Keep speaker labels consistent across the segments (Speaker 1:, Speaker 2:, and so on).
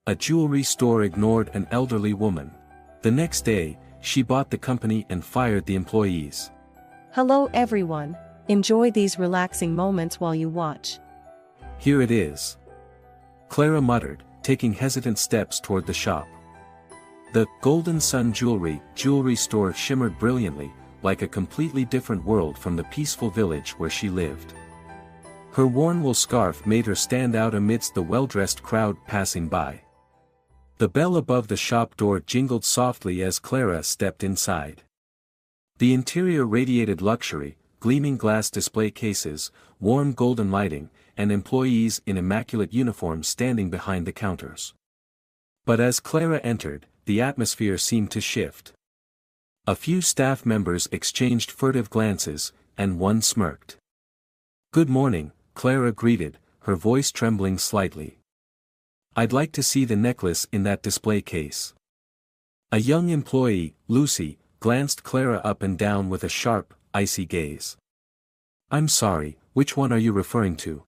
Speaker 1: A jewelry store ignored an elderly woman. The next day, she bought the company and fired the employees.
Speaker 2: Hello everyone. Enjoy these relaxing moments while you watch.
Speaker 1: Here it is. Clara muttered, taking hesitant steps toward the shop. The Golden Sun jewelry store shimmered brilliantly, like a completely different world from the peaceful village where she lived. Her worn wool scarf made her stand out amidst the well-dressed crowd passing by. The bell above the shop door jingled softly as Clara stepped inside. The interior radiated luxury, gleaming glass display cases, warm golden lighting, and employees in immaculate uniforms standing behind the counters. But as Clara entered, the atmosphere seemed to shift. A few staff members exchanged furtive glances, and one smirked. "Good morning," Clara greeted, her voice trembling slightly. "I'd like to see the necklace in that display case." A young employee, Lucy, glanced Clara up and down with a sharp, icy gaze. "I'm sorry, which one are you referring to?"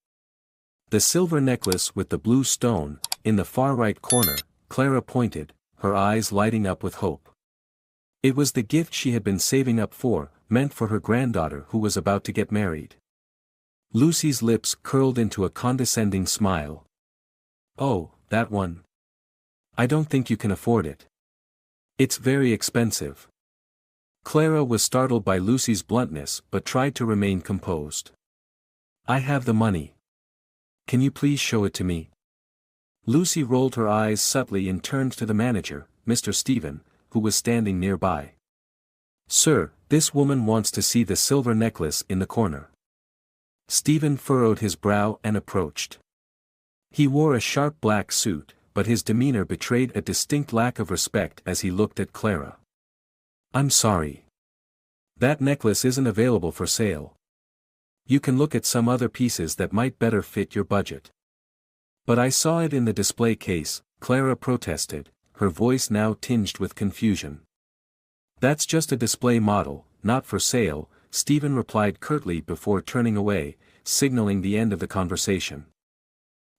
Speaker 1: "The silver necklace with the blue stone, in the far right corner," Clara pointed, her eyes lighting up with hope. It was the gift she had been saving up for, meant for her granddaughter who was about to get married. Lucy's lips curled into a condescending smile. "Oh, that one? I don't think you can afford it. It's very expensive." Clara was startled by Lucy's bluntness but tried to remain composed. "I have the money. Can you please show it to me?" Lucy rolled her eyes subtly and turned to the manager, Mr. Stephen, who was standing nearby. "Sir, this woman wants to see the silver necklace in the corner." Stephen furrowed his brow and approached. He wore a sharp black suit, but his demeanor betrayed a distinct lack of respect as he looked at Clara. "I'm sorry. That necklace isn't available for sale. You can look at some other pieces that might better fit your budget." "But I saw it in the display case," Clara protested, her voice now tinged with confusion. "That's just a display model, not for sale," Stephen replied curtly before turning away, signaling the end of the conversation.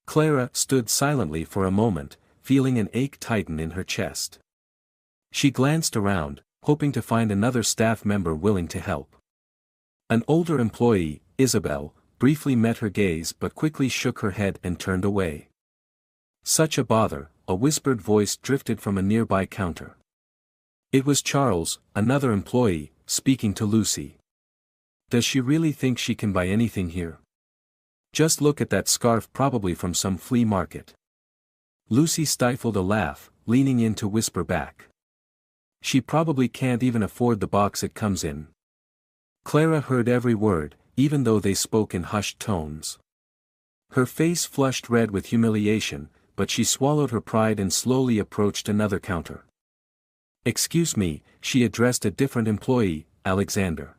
Speaker 1: Clara stood silently for a moment, feeling an ache tighten in her chest. She glanced around, hoping to find another staff member willing to help. An older employee, Isabel, briefly met her gaze but quickly shook her head and turned away. "Such a bother," a whispered voice drifted from a nearby counter. It was Charles, another employee, speaking to Lucy. "Does she really think she can buy anything here? Just look at that scarf, probably from some flea market." Lucy stifled a laugh, leaning in to whisper back. "She probably can't even afford the box it comes in." Clara heard every word, even though they spoke in hushed tones. Her face flushed red with humiliation, but she swallowed her pride and slowly approached another counter. "Excuse me," she addressed a different employee, Alexander.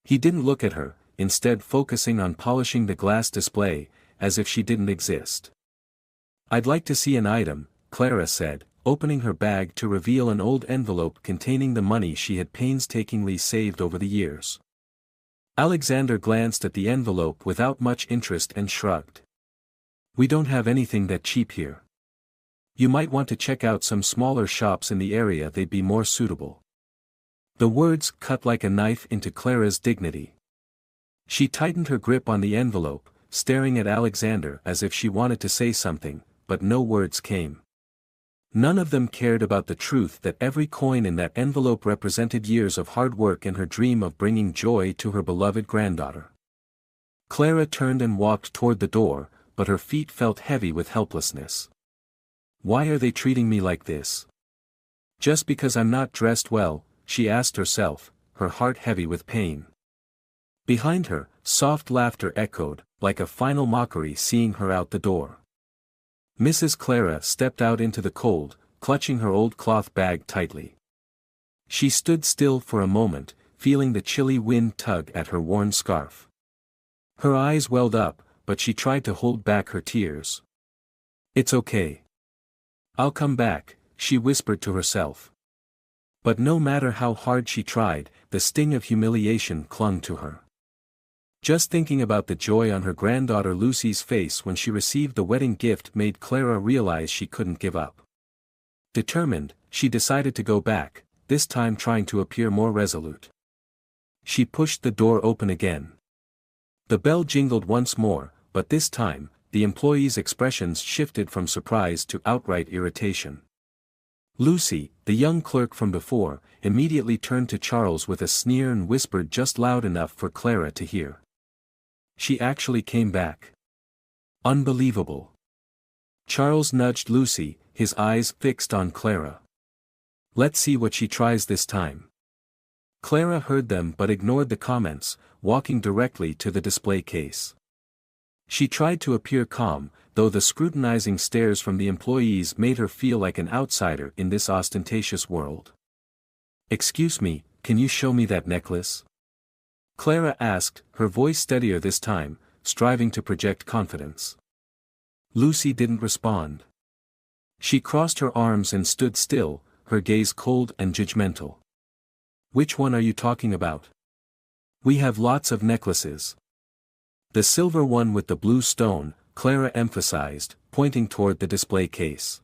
Speaker 1: He didn't look at her, instead focusing on polishing the glass display, as if she didn't exist. "I'd like to see an item," Clara said, opening her bag to reveal an old envelope containing the money she had painstakingly saved over the years. Alexander glanced at the envelope without much interest and shrugged. "We don't have anything that cheap here. You might want to check out some smaller shops in the area, they'd be more suitable." The words cut like a knife into Clara's dignity. She tightened her grip on the envelope, staring at Alexander as if she wanted to say something, but no words came. None of them cared about the truth that every coin in that envelope represented years of hard work and her dream of bringing joy to her beloved granddaughter. Clara turned and walked toward the door, but her feet felt heavy with helplessness. "Why are they treating me like this? Just because I'm not dressed well?" she asked herself, her heart heavy with pain. Behind her, soft laughter echoed, like a final mockery seeing her out the door. Mrs. Clara stepped out into the cold, clutching her old cloth bag tightly. She stood still for a moment, feeling the chilly wind tug at her worn scarf. Her eyes welled up, but she tried to hold back her tears. "It's okay. I'll come back," she whispered to herself. But no matter how hard she tried, the sting of humiliation clung to her. Just thinking about the joy on her granddaughter Lucy's face when she received the wedding gift made Clara realize she couldn't give up. Determined, she decided to go back, this time trying to appear more resolute. She pushed the door open again. The bell jingled once more, but this time, the employees' expressions shifted from surprise to outright irritation. Lucy, the young clerk from before, immediately turned to Charles with a sneer and whispered just loud enough for Clara to hear. She actually came back. Unbelievable. Charles nudged Lucy, his eyes fixed on Clara. Let's see what she tries this time. Clara heard them but ignored the comments, walking directly to the display case. She tried to appear calm, though the scrutinizing stares from the employees made her feel like an outsider in this ostentatious world. "Excuse me, can you show me that necklace?" Clara asked, her voice steadier this time, striving to project confidence. Lucy didn't respond. She crossed her arms and stood still, her gaze cold and judgmental. "Which one are you talking about? We have lots of necklaces." "The silver one with the blue stone," Clara emphasized, pointing toward the display case.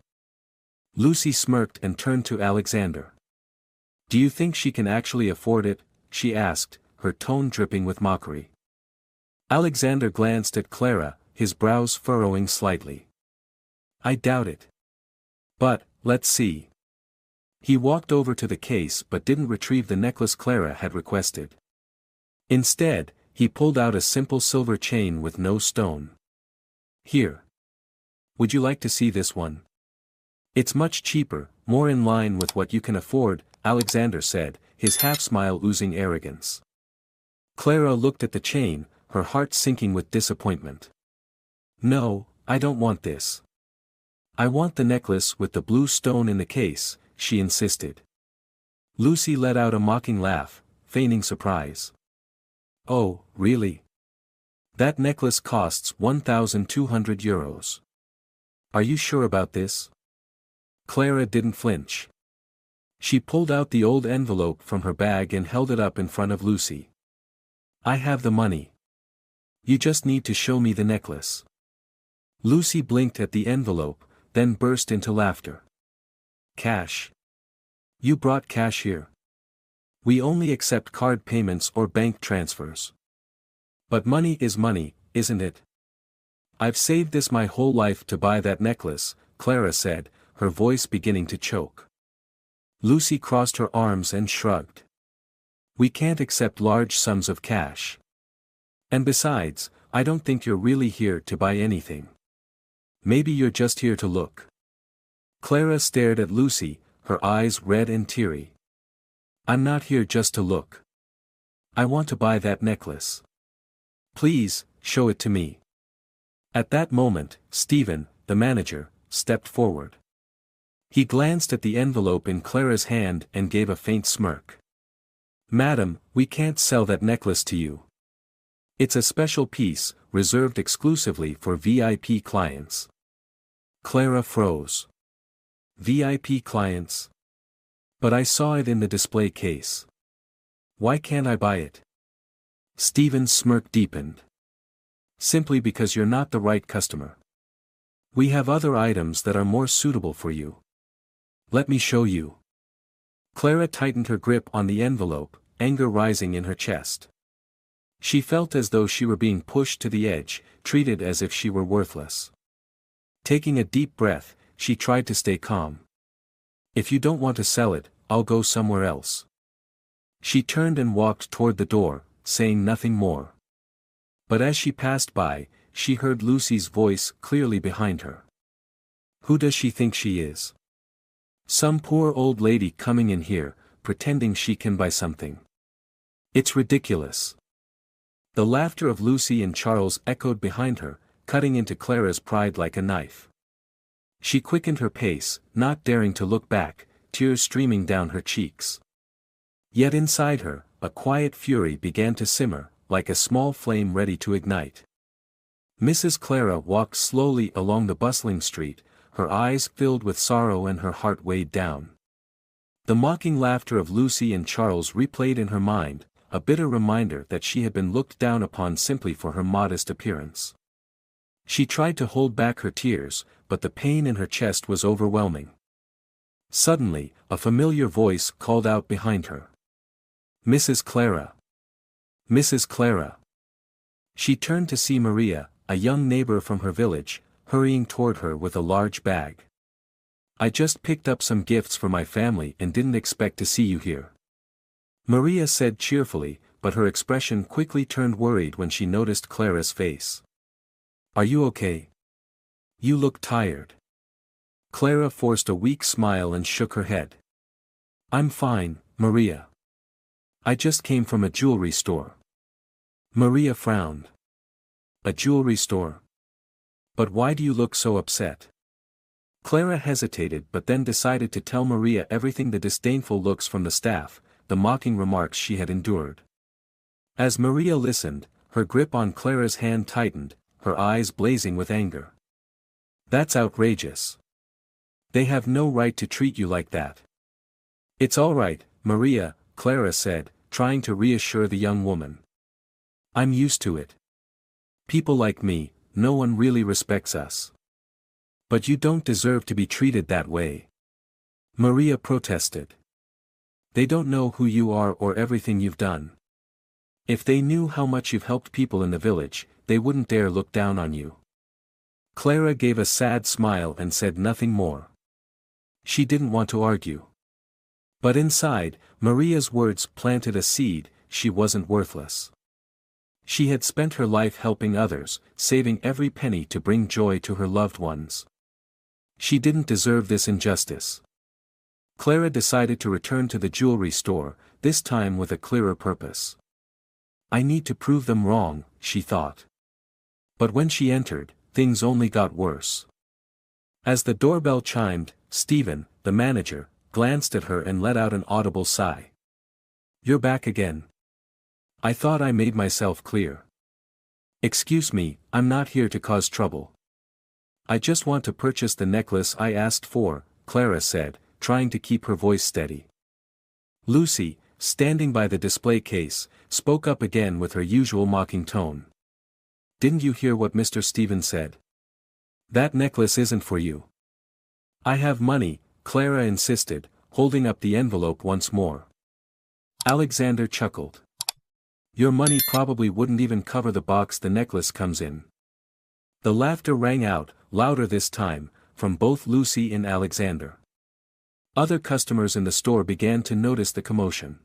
Speaker 1: Lucy smirked and turned to Alexander. "Do you think she can actually afford it?" she asked, her tone dripping with mockery. Alexander glanced at Clara, his brows furrowing slightly. "I doubt it. But, let's see." He walked over to the case but didn't retrieve the necklace Clara had requested. Instead, he pulled out a simple silver chain with no stone. "Here. Would you like to see this one? It's much cheaper, more in line with what you can afford," Alexander said, his half-smile oozing arrogance. Clara looked at the chain, her heart sinking with disappointment. "No, I don't want this. I want the necklace with the blue stone in the case," she insisted. Lucy let out a mocking laugh, feigning surprise. "Oh, really? That necklace costs 1,200 euros. Are you sure about this?" Clara didn't flinch. She pulled out the old envelope from her bag and held it up in front of Lucy. "I have the money. You just need to show me the necklace." Lucy blinked at the envelope, then burst into laughter. "Cash? You brought cash here? We only accept card payments or bank transfers." "But money is money, isn't it? I've saved this my whole life to buy that necklace," Clara said, her voice beginning to choke. Lucy crossed her arms and shrugged. "We can't accept large sums of cash. And besides, I don't think you're really here to buy anything. Maybe you're just here to look." Clara stared at Lucy, her eyes red and teary. "I'm not here just to look. I want to buy that necklace. Please, show it to me." At that moment, Stephen, the manager, stepped forward. He glanced at the envelope in Clara's hand and gave a faint smirk. "Madam, we can't sell that necklace to you. It's a special piece, reserved exclusively for VIP clients." Clara froze. "VIP clients? But I saw it in the display case. Why can't I buy it?" Stephen's smirk deepened. "Simply because you're not the right customer. We have other items that are more suitable for you. Let me show you." Clara tightened her grip on the envelope, anger rising in her chest. She felt as though she were being pushed to the edge, treated as if she were worthless. Taking a deep breath, she tried to stay calm. "If you don't want to sell it, I'll go somewhere else." She turned and walked toward the door, saying nothing more. But as she passed by, she heard Lucy's voice clearly behind her. "Who does she think she is? Some poor old lady coming in here, pretending she can buy something. It's ridiculous." The laughter of Lucy and Charles echoed behind her, cutting into Clara's pride like a knife. She quickened her pace, not daring to look back, tears streaming down her cheeks. Yet inside her, a quiet fury began to simmer, like a small flame ready to ignite. Mrs. Clara walked slowly along the bustling street, her eyes filled with sorrow and her heart weighed down. The mocking laughter of Lucy and Charles replayed in her mind, a bitter reminder that she had been looked down upon simply for her modest appearance. She tried to hold back her tears, but the pain in her chest was overwhelming. Suddenly, a familiar voice called out behind her. "Mrs. Clara! Mrs. Clara!" She turned to see Maria, a young neighbor from her village, hurrying toward her with a large bag. "I just picked up some gifts for my family and didn't expect to see you here," Maria said cheerfully, but her expression quickly turned worried when she noticed Clara's face. "Are you okay? You look tired." Clara forced a weak smile and shook her head. "I'm fine, Maria. I just came from a jewelry store." Maria frowned. "A jewelry store? But why do you look so upset?" Clara hesitated but then decided to tell Maria everything: the disdainful looks from the staff, the mocking remarks she had endured. As Maria listened, her grip on Clara's hand tightened, her eyes blazing with anger. "That's outrageous. They have no right to treat you like that." "It's all right, Maria," Clara said, trying to reassure the young woman. "I'm used to it. People like me, no one really respects us." "But you don't deserve to be treated that way," Maria protested. "They don't know who you are or everything you've done. If they knew how much you've helped people in the village, they wouldn't dare look down on you." Clara gave a sad smile and said nothing more. She didn't want to argue. But inside, Maria's words planted a seed: she wasn't worthless. She had spent her life helping others, saving every penny to bring joy to her loved ones. She didn't deserve this injustice. Clara decided to return to the jewelry store, this time with a clearer purpose. "I need to prove them wrong," she thought. But when she entered, things only got worse. As the doorbell chimed, Stephen, the manager, glanced at her and let out an audible sigh. "You're back again. I thought I made myself clear." "Excuse me, I'm not here to cause trouble. I just want to purchase the necklace I asked for," Clara said, trying to keep her voice steady. Lucy, standing by the display case, spoke up again with her usual mocking tone. "Didn't you hear what Mr. Stevens said? That necklace isn't for you." "I have money," Clara insisted, holding up the envelope once more. Alexander chuckled. "Your money probably wouldn't even cover the box the necklace comes in." The laughter rang out, louder this time, from both Lucy and Alexander. Other customers in the store began to notice the commotion.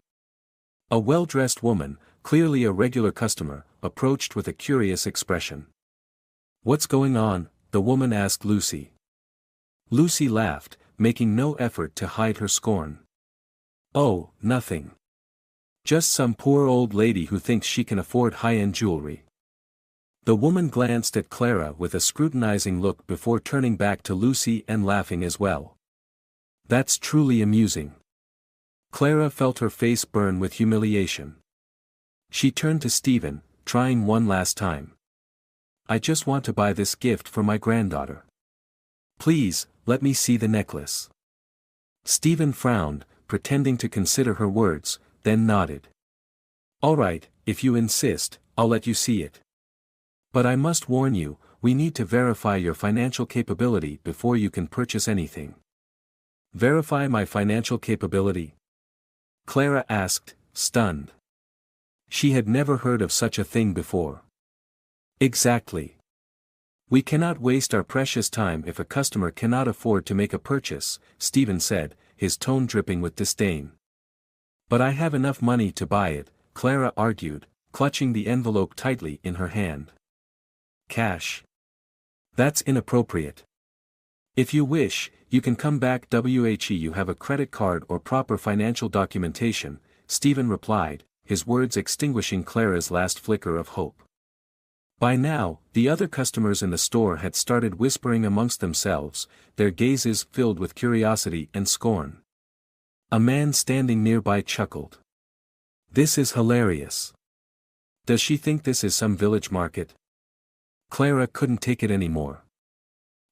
Speaker 1: A well-dressed woman, clearly a regular customer, approached with a curious expression. "What's going on?" the woman asked Lucy. Lucy laughed, making no effort to hide her scorn. "Oh, nothing. Just some poor old lady who thinks she can afford high-end jewelry." The woman glanced at Clara with a scrutinizing look before turning back to Lucy and laughing as well. "That's truly amusing." Clara felt her face burn with humiliation. She turned to Stephen, trying one last time. "I just want to buy this gift for my granddaughter. Please, let me see the necklace." Stephen frowned, pretending to consider her words, then nodded. "All right, if you insist, I'll let you see it. But I must warn you, we need to verify your financial capability before you can purchase anything." "Verify my financial capability?" Clara asked, stunned. She had never heard of such a thing before. "Exactly. We cannot waste our precious time if a customer cannot afford to make a purchase," Stephen said, his tone dripping with disdain. "But I have enough money to buy it," Clara argued, clutching the envelope tightly in her hand. "Cash? That's inappropriate. If you wish, you can come back when you have a credit card or proper financial documentation," Stephen replied, his words extinguishing Clara's last flicker of hope. By now, the other customers in the store had started whispering amongst themselves, their gazes filled with curiosity and scorn. A man standing nearby chuckled. "This is hilarious. Does she think this is some village market?" Clara couldn't take it anymore.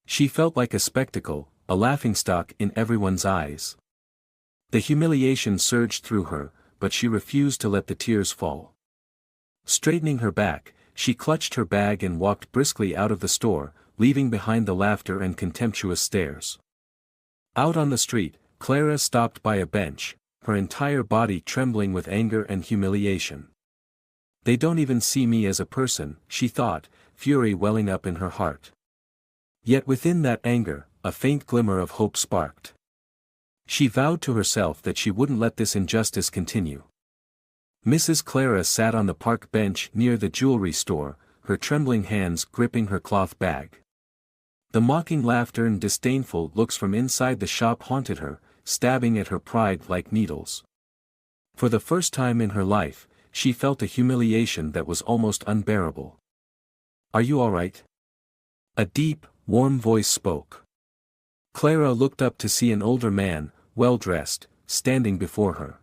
Speaker 1: She felt like a spectacle, a laughingstock in everyone's eyes. The humiliation surged through her, but she refused to let the tears fall. Straightening her back, she clutched her bag and walked briskly out of the store, leaving behind the laughter and contemptuous stares. Out on the street, Clara stopped by a bench, her entire body trembling with anger and humiliation. They don't even see me as a person, she thought, fury welling up in her heart. Yet within that anger, a faint glimmer of hope sparked. She vowed to herself that she wouldn't let this injustice continue. Mrs. Clara sat on the park bench near the jewelry store, her trembling hands gripping her cloth bag. The mocking laughter and disdainful looks from inside the shop haunted her, stabbing at her pride like needles. For the first time in her life, she felt a humiliation that was almost unbearable. "Are you all right?" A deep, warm voice spoke. Clara looked up to see an older man, well-dressed, standing before her.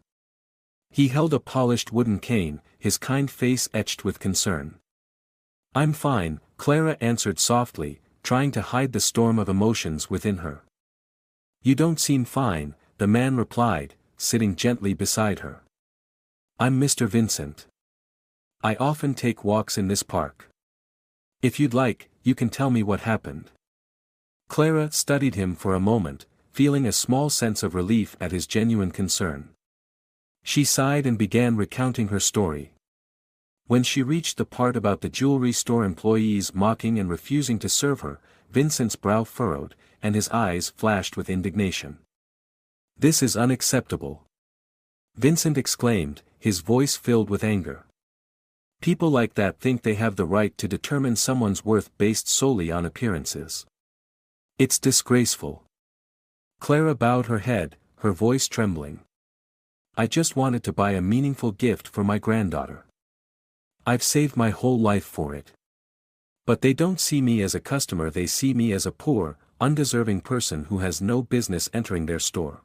Speaker 1: He held a polished wooden cane, his kind face etched with concern. "I'm fine," Clara answered softly, trying to hide the storm of emotions within her. "You don't seem fine," the man replied, sitting gently beside her. "I'm Mr. Vincent. I often take walks in this park. If you'd like, you can tell me what happened." Clara studied him for a moment, feeling a small sense of relief at his genuine concern. She sighed and began recounting her story. When she reached the part about the jewelry store employees mocking and refusing to serve her, Vincent's brow furrowed, and his eyes flashed with indignation. "This is unacceptable," Vincent exclaimed, his voice filled with anger. "People like that think they have the right to determine someone's worth based solely on appearances. It's disgraceful." Clara bowed her head, her voice trembling. "I just wanted to buy a meaningful gift for my granddaughter. I've saved my whole life for it. But they don't see me as a customer, they see me as a poor, undeserving person who has no business entering their store."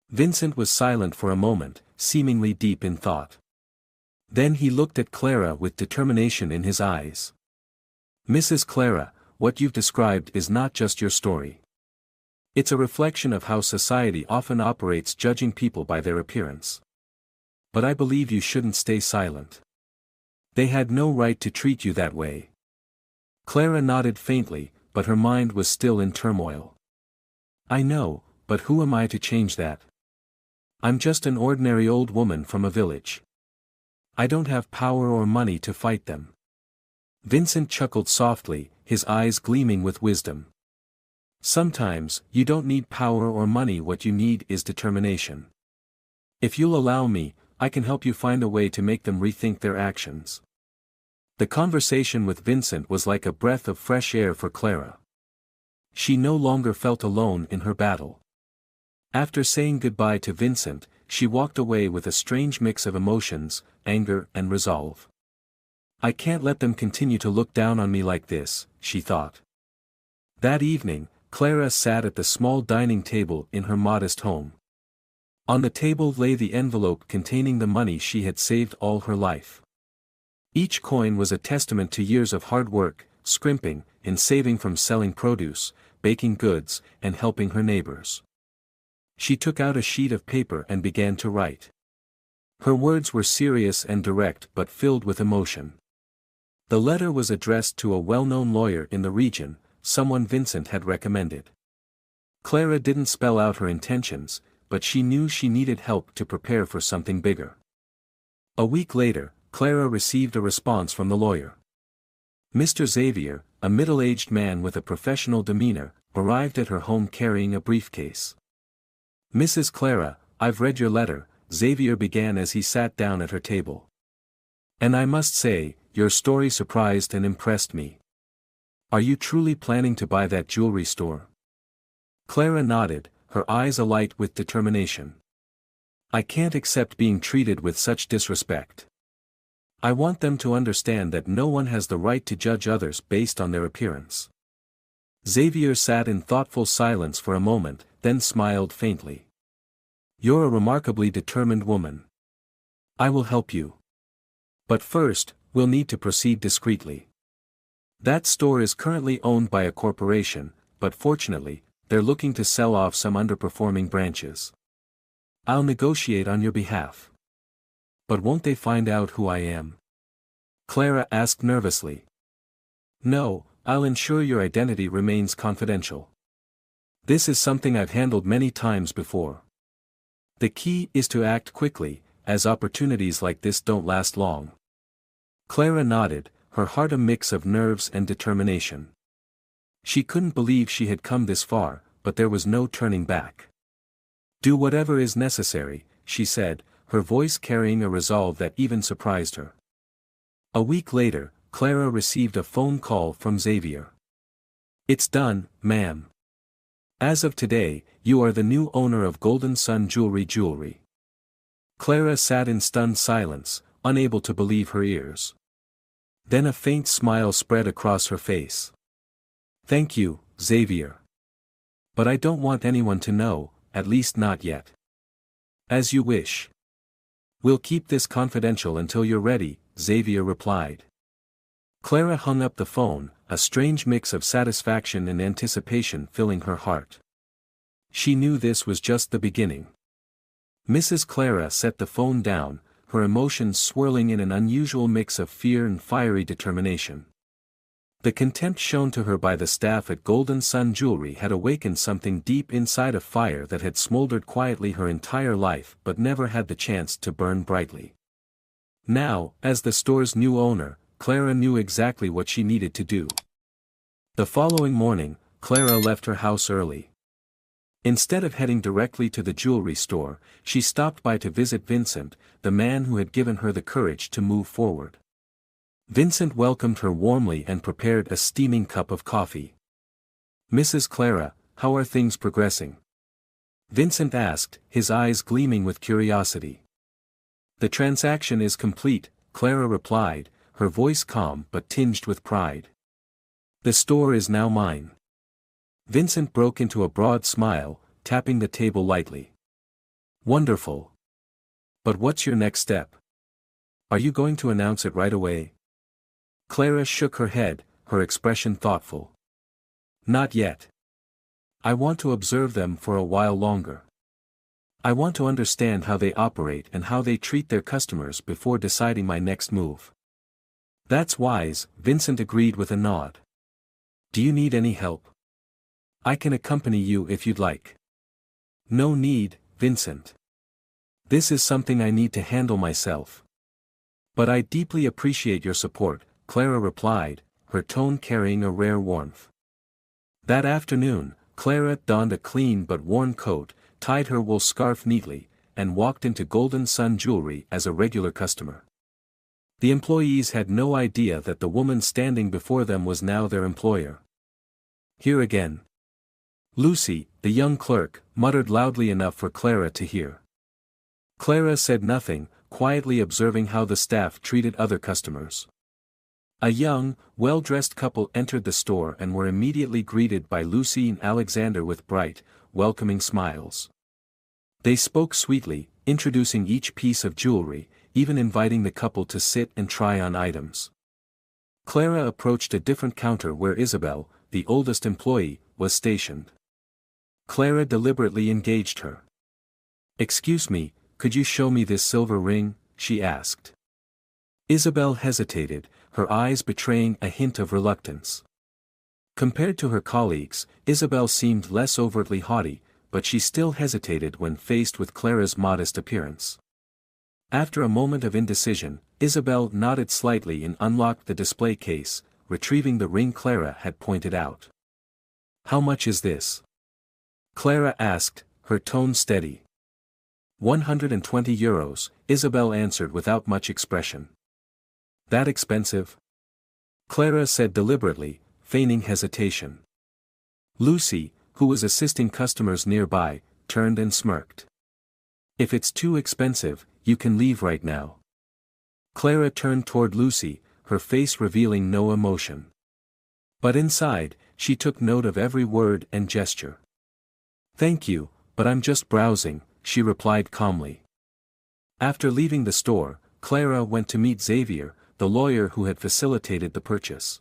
Speaker 1: Vincent was silent for a moment, seemingly deep in thought. Then he looked at Clara with determination in his eyes. "Mrs. Clara, what you've described is not just your story. It's a reflection of how society often operates, judging people by their appearance. But I believe you shouldn't stay silent. They had no right to treat you that way." Clara nodded faintly, but her mind was still in turmoil. "I know, but who am I to change that? I'm just an ordinary old woman from a village. I don't have power or money to fight them." Vincent chuckled softly, his eyes gleaming with wisdom. "Sometimes, you don't need power or money, what you need is determination. If you'll allow me, I can help you find a way to make them rethink their actions." The conversation with Vincent was like a breath of fresh air for Clara. She no longer felt alone in her battle. After saying goodbye to Vincent, she walked away with a strange mix of emotions, anger and resolve. "I can't let them continue to look down on me like this," she thought. That evening, Clara sat at the small dining table in her modest home. On the table lay the envelope containing the money she had saved all her life. Each coin was a testament to years of hard work, scrimping, and saving from selling produce, baking goods, and helping her neighbors. She took out a sheet of paper and began to write. Her words were serious and direct but filled with emotion. The letter was addressed to a well-known lawyer in the region, someone Vincent had recommended. Clara didn't spell out her intentions, but she knew she needed help to prepare for something bigger. A week later, Clara received a response from the lawyer. Mr. Xavier, a middle-aged man with a professional demeanor, arrived at her home carrying a briefcase. "Mrs. Clara, I've read your letter," Xavier began as he sat down at her table. "And I must say, your story surprised and impressed me. Are you truly planning to buy that jewelry store?" Clara nodded, her eyes alight with determination. "I can't accept being treated with such disrespect. I want them to understand that no one has the right to judge others based on their appearance." Xavier sat in thoughtful silence for a moment, then smiled faintly. "You're a remarkably determined woman. I will help you. But first, we'll need to proceed discreetly. That store is currently owned by a corporation, but fortunately, they're looking to sell off some underperforming branches. I'll negotiate on your behalf. But won't they find out who I am? Clara asked nervously. No, I'll ensure your identity remains confidential. This is something I've handled many times before. The key is to act quickly, as opportunities like this don't last long. Clara nodded, her heart a mix of nerves and determination. She couldn't believe she had come this far, but there was no turning back. Do whatever is necessary, she said, her voice carrying a resolve that even surprised her. A week later, Clara received a phone call from Xavier. It's done, ma'am. As of today, you are the new owner of Golden Sun Jewelry. Clara sat in stunned silence, unable to believe her ears. Then a faint smile spread across her face. Thank you, Xavier. But I don't want anyone to know, at least not yet. As you wish. We'll keep this confidential until you're ready, Xavier replied. Clara hung up the phone, a strange mix of satisfaction and anticipation filling her heart. She knew this was just the beginning. Mrs. Clara set the phone down, her emotions swirling in an unusual mix of fear and fiery determination. The contempt shown to her by the staff at Golden Sun Jewelry had awakened something deep inside, a fire that had smoldered quietly her entire life but never had the chance to burn brightly. Now, as the store's new owner, Clara knew exactly what she needed to do. The following morning, Clara left her house early. Instead of heading directly to the jewelry store, she stopped by to visit Vincent, the man who had given her the courage to move forward. Vincent welcomed her warmly and prepared a steaming cup of coffee. Mrs. Clara, how are things progressing? Vincent asked, his eyes gleaming with curiosity. The transaction is complete, Clara replied, her voice calm but tinged with pride. The store is now mine. Vincent broke into a broad smile, tapping the table lightly. Wonderful. But what's your next step? Are you going to announce it right away? Clara shook her head, her expression thoughtful. Not yet. I want to observe them for a while longer. I want to understand how they operate and how they treat their customers before deciding my next move. That's wise, Vincent agreed with a nod. Do you need any help? I can accompany you if you'd like. No need, Vincent. This is something I need to handle myself. But I deeply appreciate your support, Clara replied, her tone carrying a rare warmth. That afternoon, Clara donned a clean but worn coat, tied her wool scarf neatly, and walked into Golden Sun Jewelry as a regular customer. The employees had no idea that the woman standing before them was now their employer. Here again. Lucy, the young clerk, muttered loudly enough for Clara to hear. Clara said nothing, quietly observing how the staff treated other customers. A young, well-dressed couple entered the store and were immediately greeted by Lucy and Alexander with bright, welcoming smiles. They spoke sweetly, introducing each piece of jewelry, even inviting the couple to sit and try on items. Clara approached a different counter where Isabel, the oldest employee, was stationed. Clara deliberately engaged her. Excuse me, could you show me this silver ring? She asked. Isabel hesitated, her eyes betraying a hint of reluctance. Compared to her colleagues, Isabel seemed less overtly haughty, but she still hesitated when faced with Clara's modest appearance. After a moment of indecision, Isabel nodded slightly and unlocked the display case, retrieving the ring Clara had pointed out. How much is this? Clara asked, her tone steady. 120 euros, Isabel answered without much expression. That expensive? Clara said deliberately, feigning hesitation. Lucy, who was assisting customers nearby, turned and smirked. If it's too expensive, you can leave right now. Clara turned toward Lucy, her face revealing no emotion. But inside, she took note of every word and gesture. Thank you, but I'm just browsing, she replied calmly. After leaving the store, Clara went to meet Xavier, the lawyer who had facilitated the purchase.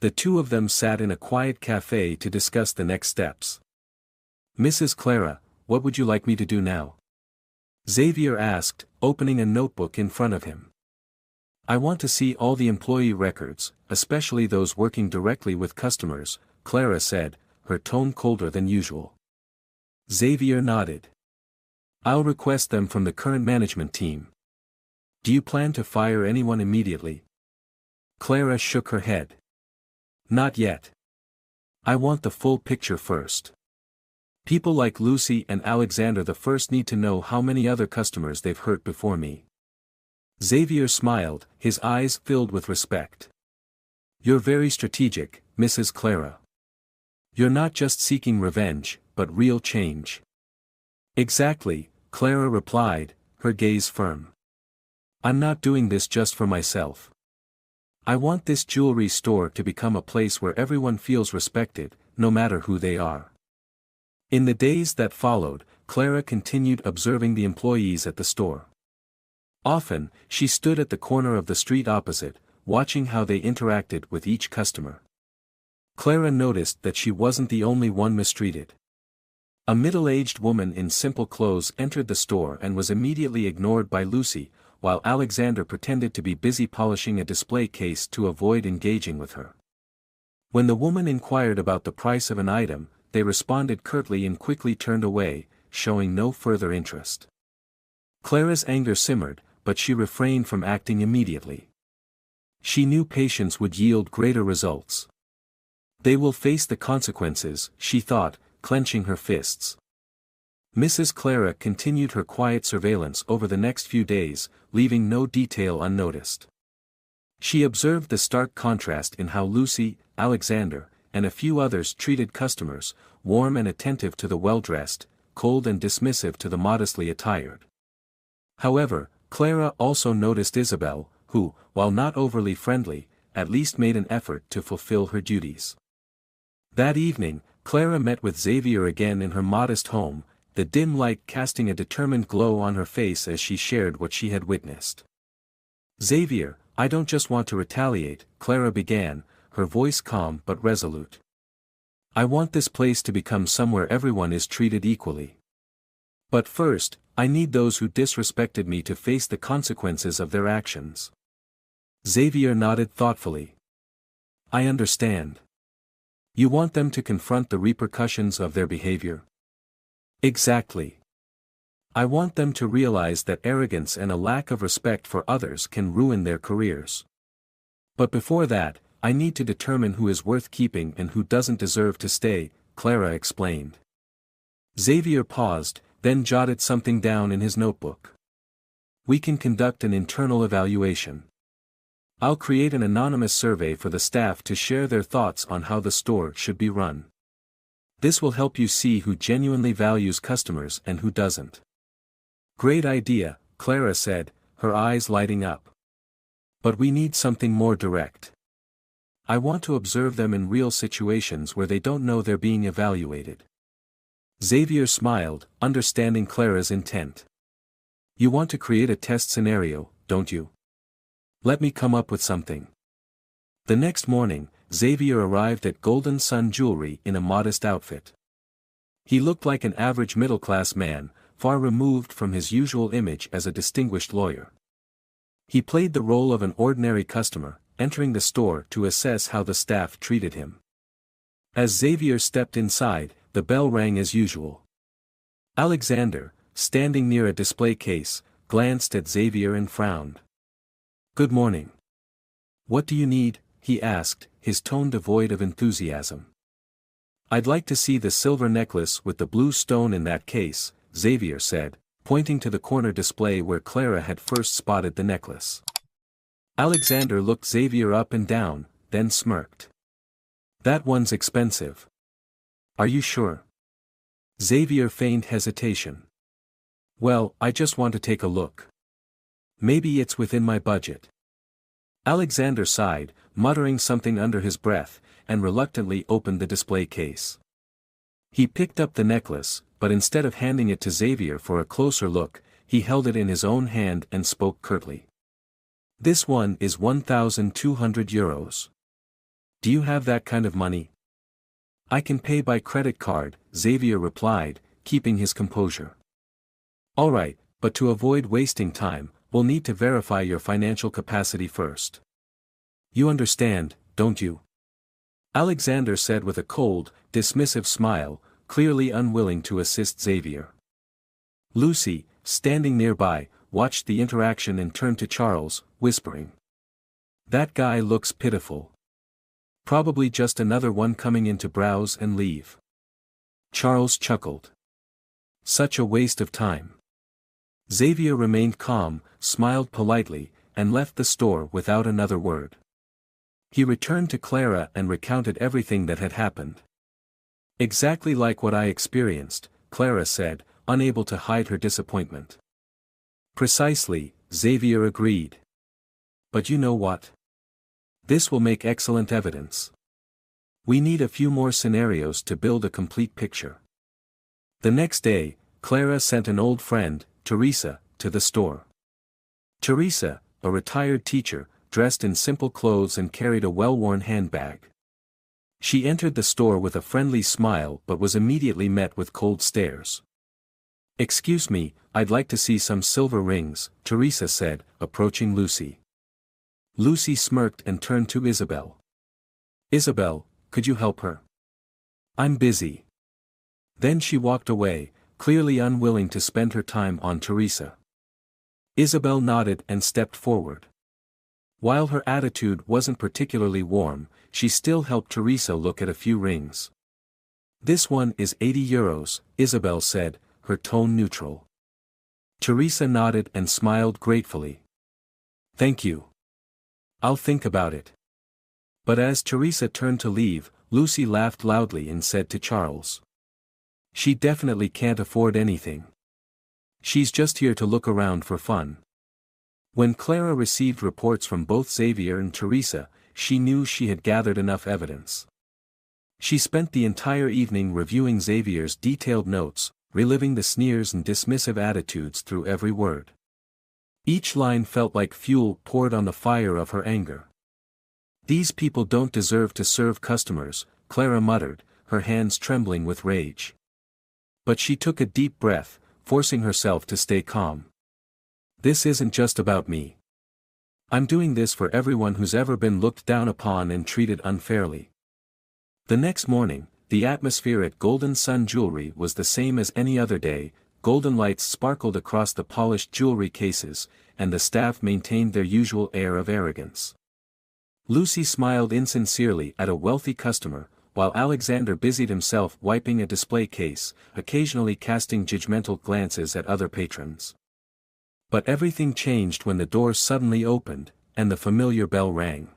Speaker 1: The two of them sat in a quiet cafe to discuss the next steps. Mrs. Clara, what would you like me to do now? Xavier asked, opening a notebook in front of him. I want to see all the employee records, especially those working directly with customers, Clara said, her tone colder than usual. Xavier nodded. I'll request them from the current management team. Do you plan to fire anyone immediately? Clara shook her head. Not yet. I want the full picture first. People like Lucy and Alexander the first need to know how many other customers they've hurt before me. Xavier smiled, his eyes filled with respect. You're very strategic, Mrs. Clara. You're not just seeking revenge, but real change. Exactly, Clara replied, her gaze firm. I'm not doing this just for myself. I want this jewelry store to become a place where everyone feels respected, no matter who they are. In the days that followed, Clara continued observing the employees at the store. Often, she stood at the corner of the street opposite, watching how they interacted with each customer. Clara noticed that she wasn't the only one mistreated. A middle-aged woman in simple clothes entered the store and was immediately ignored by Lucy, while Alexander pretended to be busy polishing a display case to avoid engaging with her. When the woman inquired about the price of an item, they responded curtly and quickly turned away, showing no further interest. Clara's anger simmered, but she refrained from acting immediately. She knew patience would yield greater results. They will face the consequences, she thought, clenching her fists. Mrs. Clara continued her quiet surveillance over the next few days, leaving no detail unnoticed. She observed the stark contrast in how Lucy, Alexander, and a few others treated customers, warm and attentive to the well-dressed, cold and dismissive to the modestly attired. However, Clara also noticed Isabel, who, while not overly friendly, at least made an effort to fulfill her duties. That evening, Clara met with Xavier again in her modest home, the dim light casting a determined glow on her face as she shared what she had witnessed. Xavier, I don't just want to retaliate, Clara began, her voice calm but resolute. I want this place to become somewhere everyone is treated equally. But first, I need those who disrespected me to face the consequences of their actions. Xavier nodded thoughtfully. I understand. You want them to confront the repercussions of their behavior? Exactly. I want them to realize that arrogance and a lack of respect for others can ruin their careers. But before that, I need to determine who is worth keeping and who doesn't deserve to stay, Clara explained. Xavier paused, then jotted something down in his notebook. We can conduct an internal evaluation. I'll create an anonymous survey for the staff to share their thoughts on how the store should be run. This will help you see who genuinely values customers and who doesn't. Great idea, Clara said, her eyes lighting up. But we need something more direct. I want to observe them in real situations where they don't know they're being evaluated. Xavier smiled, understanding Clara's intent. You want to create a test scenario, don't you? Let me come up with something. The next morning, Xavier arrived at Golden Sun Jewelry in a modest outfit. He looked like an average middle-class man, far removed from his usual image as a distinguished lawyer. He played the role of an ordinary customer, entering the store to assess how the staff treated him. As Xavier stepped inside, the bell rang as usual. Alexander, standing near a display case, glanced at Xavier and frowned. Good morning. What do you need? He asked, his tone devoid of enthusiasm. I'd like to see the silver necklace with the blue stone in that case, Xavier said, pointing to the corner display where Clara had first spotted the necklace. Alexander looked Xavier up and down, then smirked. That one's expensive. Are you sure? Xavier feigned hesitation. Well, I just want to take a look. Maybe it's within my budget. Alexander sighed, muttering something under his breath, and reluctantly opened the display case. He picked up the necklace, but instead of handing it to Xavier for a closer look, he held it in his own hand and spoke curtly. This one is 1,200 euros. Do you have that kind of money? I can pay by credit card, Xavier replied, keeping his composure. All right, But to avoid wasting time, we'll need to verify your financial capacity first. You understand, don't you? Alexander said with a cold, dismissive smile, clearly unwilling to assist Xavier. Lucy, standing nearby, watched the interaction and turned to Charles, whispering. That guy looks pitiful. Probably just another one coming in to browse and leave. Charles chuckled. Such a waste of time. Xavier remained calm, smiled politely, and left the store without another word. He returned to Clara and recounted everything that had happened. Exactly like what I experienced, Clara said, unable to hide her disappointment. Precisely, Xavier agreed. But you know what? This will make excellent evidence. We need a few more scenarios to build a complete picture. The next day, Clara sent an old friend, Teresa, to the store. Teresa, a retired teacher, dressed in simple clothes and carried a well-worn handbag. She entered the store with a friendly smile but was immediately met with cold stares. Excuse me, I'd like to see some silver rings, Teresa said, approaching Lucy. Lucy smirked and turned to Isabel. Isabel, could you help her? I'm busy. Then she walked away, clearly unwilling to spend her time on Teresa. Isabel nodded and stepped forward. While her attitude wasn't particularly warm, she still helped Teresa look at a few rings. This one is €80, Isabel said, her tone neutral. Teresa nodded and smiled gratefully. Thank you. I'll think about it. But as Teresa turned to leave, Lucy laughed loudly and said to Charles. She definitely can't afford anything. She's just here to look around for fun. When Clara received reports from both Xavier and Teresa, she knew she had gathered enough evidence. She spent the entire evening reviewing Xavier's detailed notes, reliving the sneers and dismissive attitudes through every word. Each line felt like fuel poured on the fire of her anger. These people don't deserve to serve customers, Clara muttered, her hands trembling with rage. But she took a deep breath, forcing herself to stay calm. This isn't just about me. I'm doing this for everyone who's ever been looked down upon and treated unfairly. The next morning, the atmosphere at Golden Sun Jewelry was the same as any other day. Golden lights sparkled across the polished jewelry cases, and the staff maintained their usual air of arrogance. Lucy smiled insincerely at a wealthy customer, while Alexander busied himself wiping a display case, occasionally casting judgmental glances at other patrons. But everything changed when the door suddenly opened, and the familiar bell rang.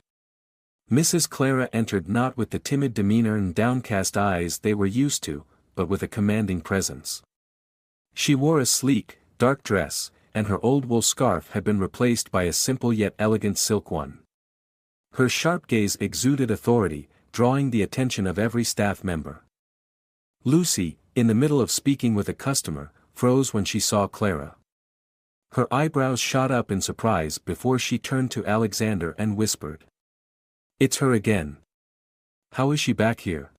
Speaker 1: Mrs. Clara entered not with the timid demeanor and downcast eyes they were used to, but with a commanding presence. She wore a sleek, dark dress, and her old wool scarf had been replaced by a simple yet elegant silk one. Her sharp gaze exuded authority, drawing the attention of every staff member. Lucy, in the middle of speaking with a customer, froze when she saw Clara. Her eyebrows shot up in surprise before she turned to Alexander and whispered. It's her again. How is she back here?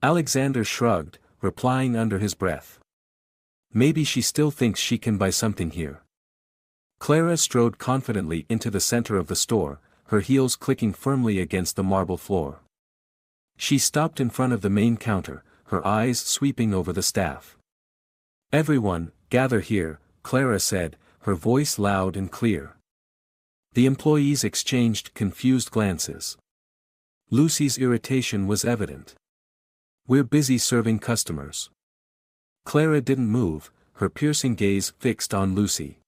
Speaker 1: Alexander shrugged, replying under his breath. Maybe she still thinks she can buy something here. Clara strode confidently into the center of the store, her heels clicking firmly against the marble floor. She stopped in front of the main counter, her eyes sweeping over the staff. Everyone, gather here, Clara said, her voice loud and clear. The employees exchanged confused glances. Lucy's irritation was evident. We're busy serving customers. Clara didn't move, her piercing gaze fixed on Lucy.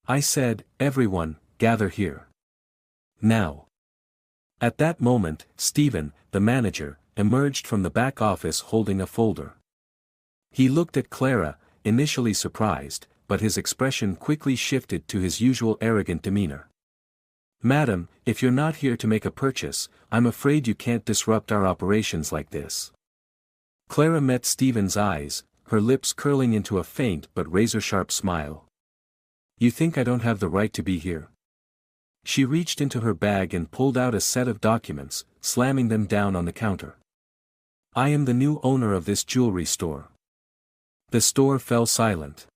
Speaker 1: I said, everyone, gather here. Now. At that moment, Stephen, the manager, emerged from the back office holding a folder. He looked at Clara, initially surprised, but his expression quickly shifted to his usual arrogant demeanor. Madam, if you're not here to make a purchase, I'm afraid you can't disrupt our operations like this. Clara met Stephen's eyes, her lips curling into a faint but razor-sharp smile. You think I don't have the right to be here? She reached into her bag and pulled out a set of documents, slamming them down on the counter. I am the new owner of this jewelry store. The store fell silent.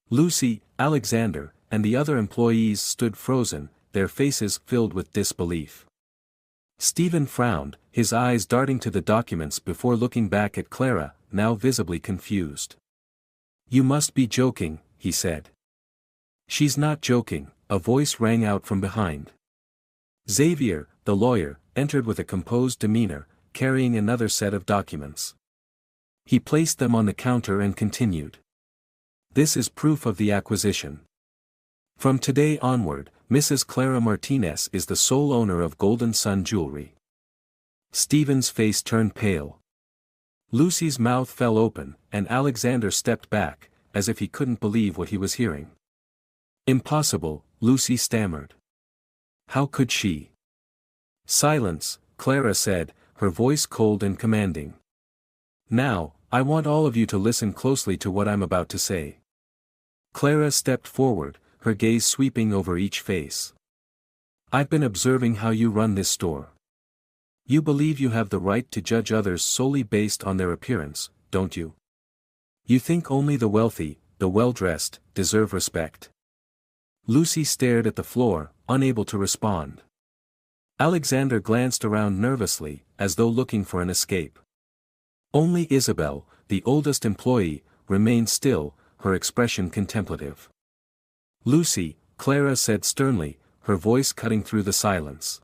Speaker 1: Lucy, Alexander, and the other employees stood frozen, their faces filled with disbelief. Stephen frowned, his eyes darting to the documents before looking back at Clara, now visibly confused. "You must be joking," he said. "She's not joking," a voice rang out from behind. Xavier, the lawyer, entered with a composed demeanor, carrying another set of documents. He placed them on the counter and continued. "This is proof of the acquisition. From today onward, Mrs. Clara Martinez is the sole owner of Golden Sun Jewelry." Stephen's face turned pale. Lucy's mouth fell open, and Alexander stepped back, as if he couldn't believe what he was hearing. "Impossible," Lucy stammered. "How could she?" "Silence," Clara said, her voice cold and commanding. "Now, I want all of you to listen closely to what I'm about to say." Clara stepped forward, her gaze sweeping over each face. "I've been observing how you run this store. You believe you have the right to judge others solely based on their appearance, don't you? You think only the wealthy, the well-dressed, deserve respect." Lucy stared at the floor, unable to respond. Alexander glanced around nervously, as though looking for an escape. Only Isabel, the oldest employee, remained still, her expression contemplative. "Lucy," Clara said sternly, her voice cutting through the silence.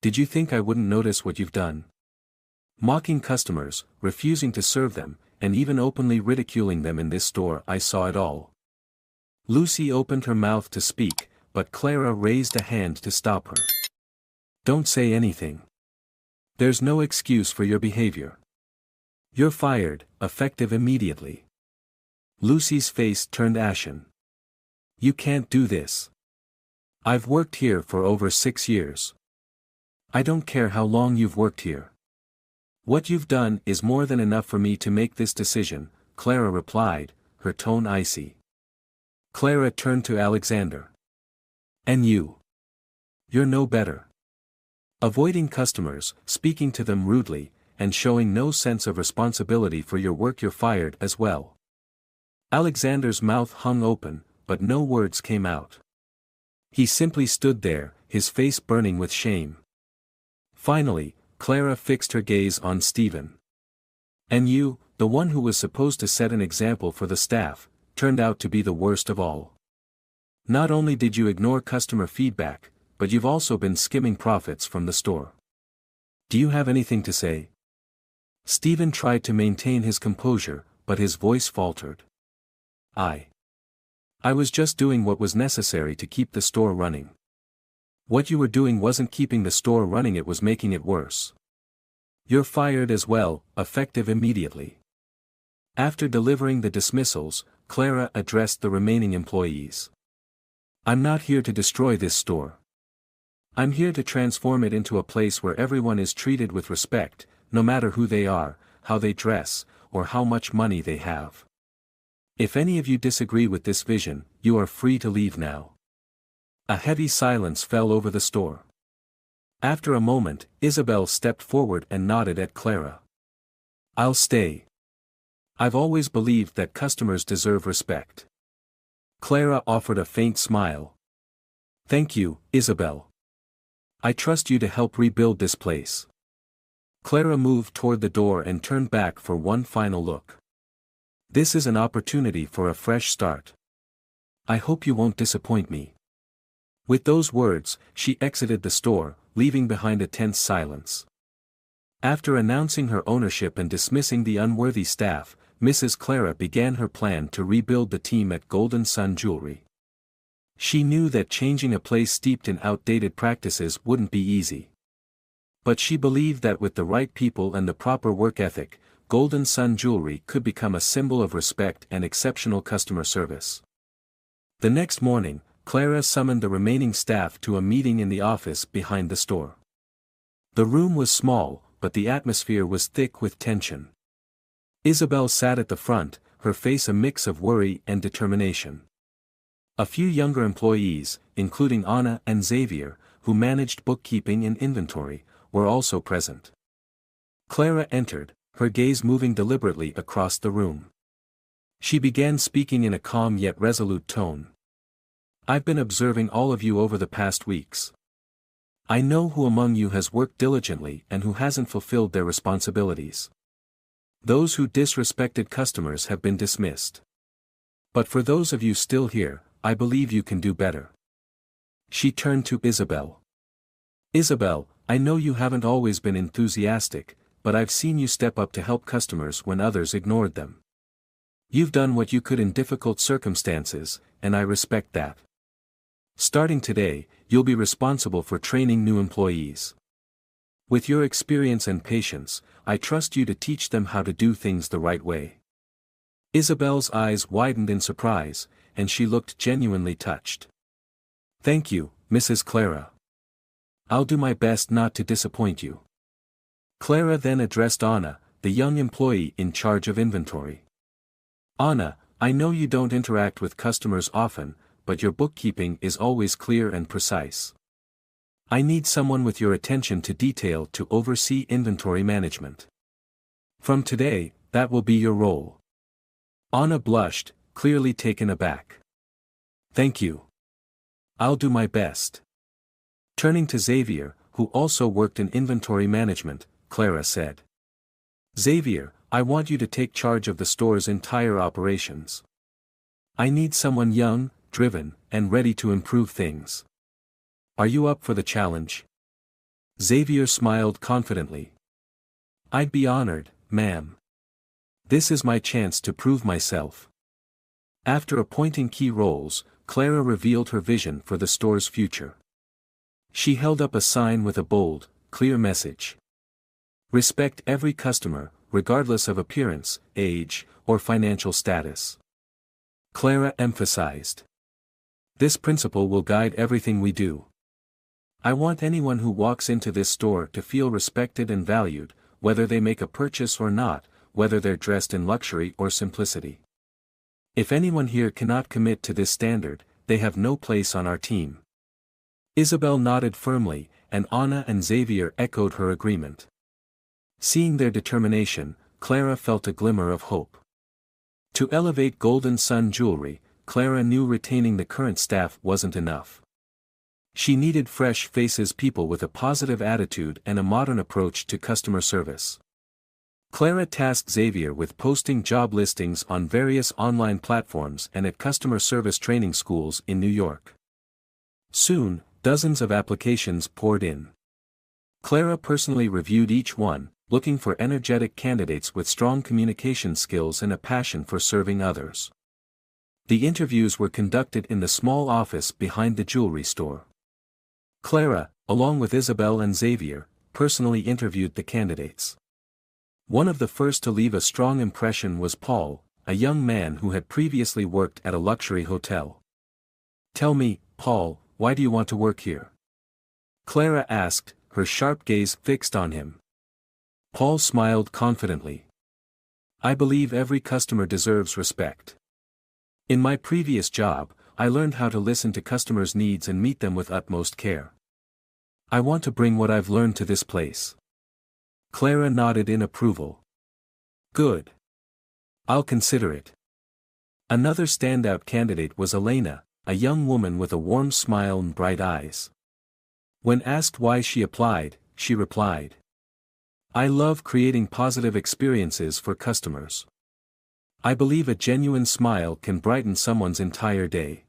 Speaker 1: "Did you think I wouldn't notice what you've done? Mocking customers, refusing to serve them, and even openly ridiculing them in this store. I saw it all." Lucy opened her mouth to speak, but Clara raised a hand to stop her. "Don't say anything. There's no excuse for your behavior. You're fired, effective immediately." Lucy's face turned ashen. "You can't do this. I've worked here for over 6 years. I don't care how long you've worked here. What you've done is more than enough for me to make this decision," Clara replied, her tone icy. Clara turned to Alexander. "And you? You're no better. Avoiding customers, speaking to them rudely, and showing no sense of responsibility for your work. You're fired as well." Alexander's mouth hung open, but no words came out. He simply stood there, his face burning with shame. Finally, Clara fixed her gaze on Stephen. "And you, the one who was supposed to set an example for the staff, turned out to be the worst of all. Not only did you ignore customer feedback, but you've also been skimming profits from the store. Do you have anything to say?" Stephen tried to maintain his composure, but his voice faltered. I was just doing what was necessary to keep the store running. What you were doing wasn't keeping the store running, it was making it worse. You're fired as well, effective immediately." After delivering the dismissals, Clara addressed the remaining employees. "I'm not here to destroy this store. I'm here to transform it into a place where everyone is treated with respect, no matter who they are, how they dress, or how much money they have. If any of you disagree with this vision, you are free to leave now." A heavy silence fell over the store. After a moment, Isabel stepped forward and nodded at Clara. "I'll stay. I've always believed that customers deserve respect." Clara offered a faint smile. "Thank you, Isabel. I trust you to help rebuild this place." Clara moved toward the door and turned back for one final look. "This is an opportunity for a fresh start. I hope you won't disappoint me." With those words, she exited the store, leaving behind a tense silence. After announcing her ownership and dismissing the unworthy staff, Mrs. Clara began her plan to rebuild the team at Golden Sun Jewelry. She knew that changing a place steeped in outdated practices wouldn't be easy. But she believed that with the right people and the proper work ethic, Golden Sun Jewelry could become a symbol of respect and exceptional customer service. The next morning, Clara summoned the remaining staff to a meeting in the office behind the store. The room was small, but the atmosphere was thick with tension. Isabel sat at the front, her face a mix of worry and determination. A few younger employees, including Anna and Xavier, who managed bookkeeping and inventory, were also present. Clara entered, her gaze moving deliberately across the room. She began speaking in a calm yet resolute tone. I've been observing all of you over the past weeks. I know who among you has worked diligently and who hasn't fulfilled their responsibilities. Those who disrespected customers have been dismissed. But for those of you still here, I believe you can do better. She turned to Isabel. Isabel, I know you haven't always been enthusiastic, but I've seen you step up to help customers when others ignored them. You've done what you could in difficult circumstances, and I respect that. Starting today, you'll be responsible for training new employees. With your experience and patience, I trust you to teach them how to do things the right way. Isabel's eyes widened in surprise, and she looked genuinely touched. Thank you, Mrs. Clara. I'll do my best not to disappoint you. Clara then addressed Anna, the young employee in charge of inventory. Anna, I know you don't interact with customers often, but your bookkeeping is always clear and precise. I need someone with your attention to detail to oversee inventory management. From today, that will be your role. Anna blushed, clearly taken aback. Thank you. I'll do my best. Turning to Xavier, who also worked in inventory management, Clara said. Xavier, I want you to take charge of the store's entire operations. I need someone young, driven, and ready to improve things. Are you up for the challenge? Xavier smiled confidently. I'd be honored, ma'am. This is my chance to prove myself. After appointing key roles, Clara revealed her vision for the store's future. She held up a sign with a bold, clear message. Respect every customer, regardless of appearance, age, or financial status. Clara emphasized. This principle will guide everything we do. I want anyone who walks into this store to feel respected and valued, whether they make a purchase or not, whether they're dressed in luxury or simplicity. If anyone here cannot commit to this standard, they have no place on our team. Isabel nodded firmly, and Anna and Xavier echoed her agreement. Seeing their determination, Clara felt a glimmer of hope. To elevate Golden Sun Jewelry, Clara knew retaining the current staff wasn't enough. She needed fresh faces, people with a positive attitude and a modern approach to customer service. Clara tasked Xavier with posting job listings on various online platforms and at customer service training schools in New York. Soon, dozens of applications poured in. Clara personally reviewed each one, looking for energetic candidates with strong communication skills and a passion for serving others. The interviews were conducted in the small office behind the jewelry store. Clara, along with Isabel and Xavier, personally interviewed the candidates. One of the first to leave a strong impression was Paul, a young man who had previously worked at a luxury hotel. Tell me, Paul, why do you want to work here? Clara asked, her sharp gaze fixed on him. Paul smiled confidently. I believe every customer deserves respect. In my previous job, I learned how to listen to customers' needs and meet them with utmost care. I want to bring what I've learned to this place. Clara nodded in approval. Good. I'll consider it. Another standout candidate was Elena, a young woman with a warm smile and bright eyes. When asked why she applied, she replied, I love creating positive experiences for customers. I believe a genuine smile can brighten someone's entire day.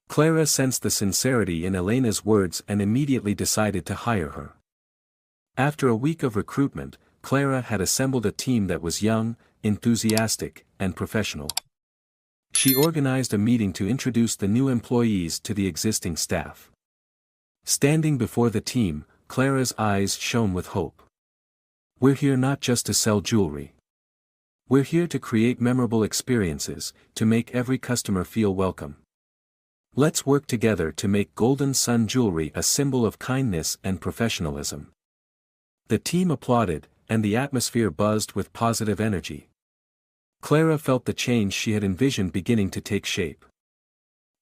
Speaker 1: Clara sensed the sincerity in Elena's words and immediately decided to hire her. After a week of recruitment, Clara had assembled a team that was young, enthusiastic, and professional. She organized a meeting to introduce the new employees to the existing staff. Standing before the team, Clara's eyes shone with hope. We're here not just to sell jewelry. We're here to create memorable experiences, to make every customer feel welcome. Let's work together to make Golden Sun Jewelry a symbol of kindness and professionalism. The team applauded, and the atmosphere buzzed with positive energy. Clara felt the change she had envisioned beginning to take shape.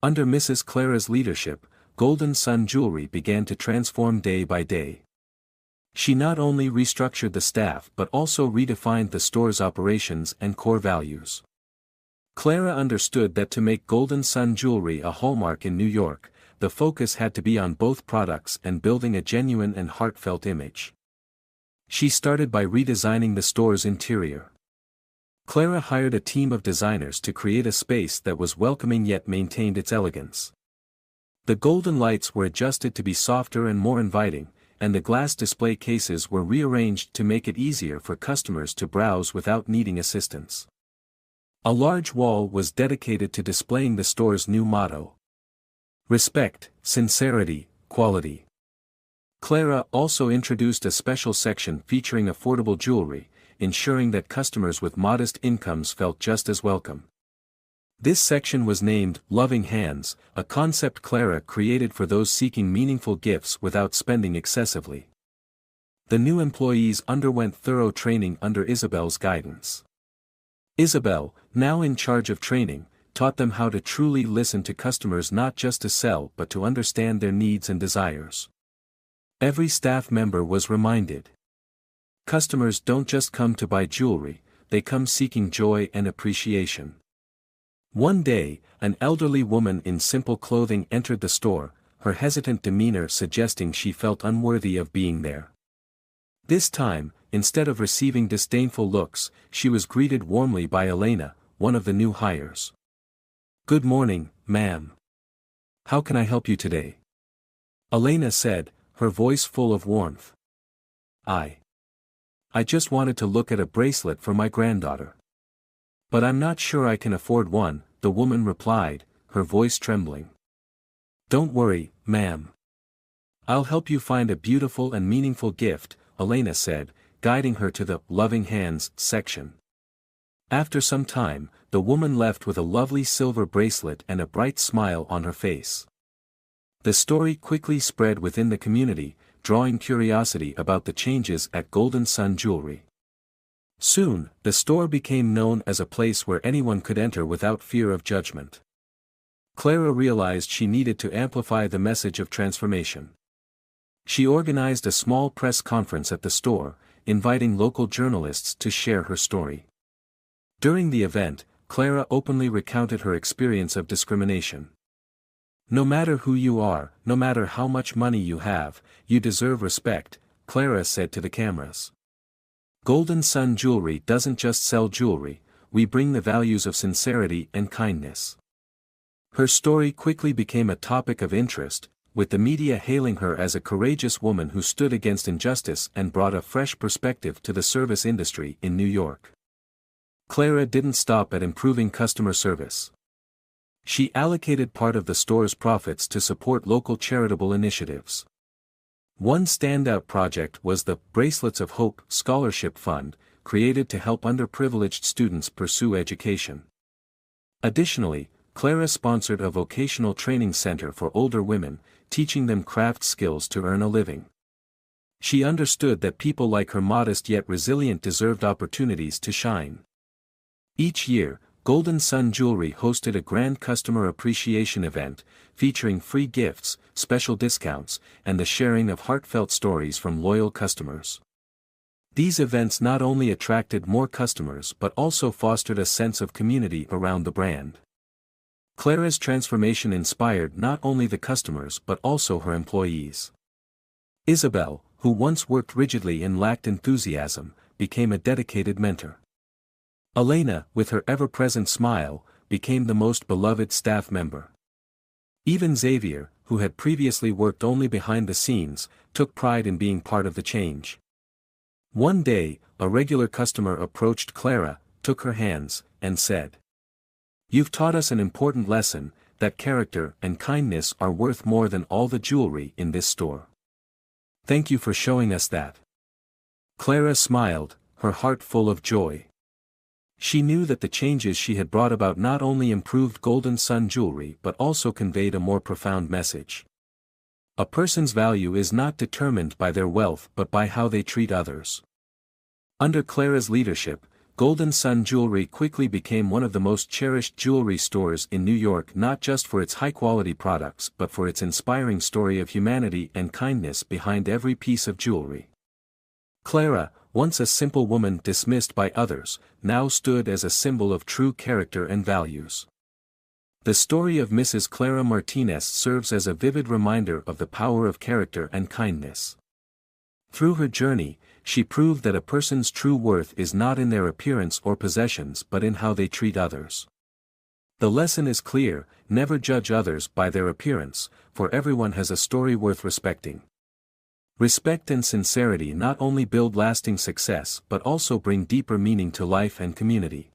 Speaker 1: Under Mrs. Clara's leadership, Golden Sun Jewelry began to transform day by day. She not only restructured the staff but also redefined the store's operations and core values. Clara understood that to make Golden Sun jewelry a hallmark in New York, the focus had to be on both products and building a genuine and heartfelt image. She started by redesigning the store's interior. Clara hired a team of designers to create a space that was welcoming yet maintained its elegance. The golden lights were adjusted to be softer and more inviting, and the glass display cases were rearranged to make it easier for customers to browse without needing assistance. A large wall was dedicated to displaying the store's new motto: respect, sincerity, quality. Clara also introduced a special section featuring affordable jewelry, ensuring that customers with modest incomes felt just as welcome. This section was named Loving Hands, a concept Clara created for those seeking meaningful gifts without spending excessively. The new employees underwent thorough training under Isabel's guidance. Isabel, now in charge of training, taught them how to truly listen to customers, not just to sell but to understand their needs and desires. Every staff member was reminded: customers don't just come to buy jewelry, they come seeking joy and appreciation. One day, an elderly woman in simple clothing entered the store, her hesitant demeanor suggesting she felt unworthy of being there. This time, instead of receiving disdainful looks, she was greeted warmly by Elena, one of the new hires. "Good morning, ma'am. How can I help you today?" Elena said, her voice full of warmth. I just wanted to look at a bracelet for my granddaughter. But I'm not sure I can afford one," the woman replied, her voice trembling. "Don't worry, ma'am. I'll help you find a beautiful and meaningful gift," Elena said, guiding her to the Loving Hands section. After some time, the woman left with a lovely silver bracelet and a bright smile on her face. The story quickly spread within the community, drawing curiosity about the changes at Golden Sun Jewelry. Soon, the store became known as a place where anyone could enter without fear of judgment. Clara realized she needed to amplify the message of transformation. She organized a small press conference at the store, inviting local journalists to share her story. During the event, Clara openly recounted her experience of discrimination. "No matter who you are, no matter how much money you have, you deserve respect," Clara said to the cameras. "Golden Sun Jewelry doesn't just sell jewelry, we bring the values of sincerity and kindness." Her story quickly became a topic of interest, with the media hailing her as a courageous woman who stood against injustice and brought a fresh perspective to the service industry in New York. Clara didn't stop at improving customer service. She allocated part of the store's profits to support local charitable initiatives. One standout project was the Bracelets of Hope Scholarship Fund, created to help underprivileged students pursue education. Additionally, Clara sponsored a vocational training center for older women, teaching them craft skills to earn a living. She understood that people like her, modest yet resilient, deserved opportunities to shine. Each year, Golden Sun Jewelry hosted a grand customer appreciation event, featuring free gifts, special discounts, and the sharing of heartfelt stories from loyal customers. These events not only attracted more customers but also fostered a sense of community around the brand. Clara's transformation inspired not only the customers but also her employees. Isabel, who once worked rigidly and lacked enthusiasm, became a dedicated mentor. Elena, with her ever-present smile, became the most beloved staff member. Even Xavier, who had previously worked only behind the scenes, took pride in being part of the change. One day, a regular customer approached Clara, took her hands, and said, "You've taught us an important lesson, that character and kindness are worth more than all the jewelry in this store. Thank you for showing us that." Clara smiled, her heart full of joy. She knew that the changes she had brought about not only improved Golden Sun Jewelry but also conveyed a more profound message. A person's value is not determined by their wealth but by how they treat others. Under Clara's leadership, Golden Sun Jewelry quickly became one of the most cherished jewelry stores in New York, not just for its high-quality products but for its inspiring story of humanity and kindness behind every piece of jewelry. Clara, once a simple woman dismissed by others, now stood as a symbol of true character and values. The story of Mrs. Clara Martinez serves as a vivid reminder of the power of character and kindness. Through her journey, she proved that a person's true worth is not in their appearance or possessions but in how they treat others. The lesson is clear: never judge others by their appearance, for everyone has a story worth respecting. Respect and sincerity not only build lasting success but also bring deeper meaning to life and community.